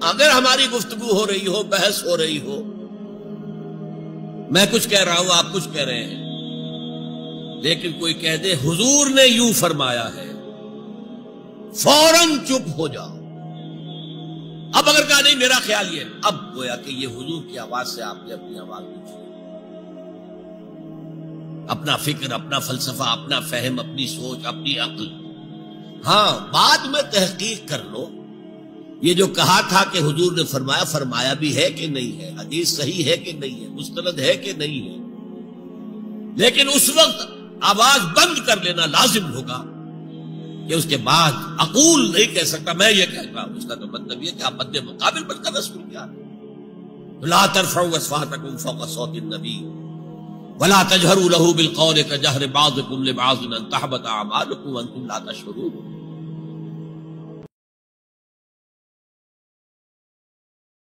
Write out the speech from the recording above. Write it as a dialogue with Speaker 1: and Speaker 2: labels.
Speaker 1: اگر ہماری گفتگو ہو رہی ہو، بحث ہو رہی ہو، میں کچھ کہہ رہا ہوں، آپ کچھ کہہ رہے ہیں، لیکن کوئی کہہ دے حضور نے یوں فرمایا ہے، فوراً چپ ہو جاؤ۔ اب اگر کہا نہیں میرا خیال یہ، اب گویا کہ یہ حضور کی آواز سے آپ نے اپنی آواز پوچھی، اپنا فکر، اپنا فلسفہ، اپنا فہم، اپنی سوچ، اپنی عقل۔ ہاں بعد میں تحقیق کر لو، یہ جو کہا تھا کہ حضور نے فرمایا، فرمایا بھی ہے کہ نہیں ہے، حدیث صحیح ہے کہ نہیں ہے، مستند ہے کہ نہیں ہے، لیکن اس وقت آواز بند کر لینا لازم ہوگا کہ اس کے بعد اقول نہیں کہہ سکتا میں یہ کہتا ہوں۔ اس کا تو مطلب یہ کہ آپ مد مقابل بن کر رسول کیا ہے، لا ترفعوا اصواتکم فوق صوت النبی ولا تجهروا له بالقول كجهر بعضكم لبعض ان تحبط اعمالكم وانتم لا تشعرون۔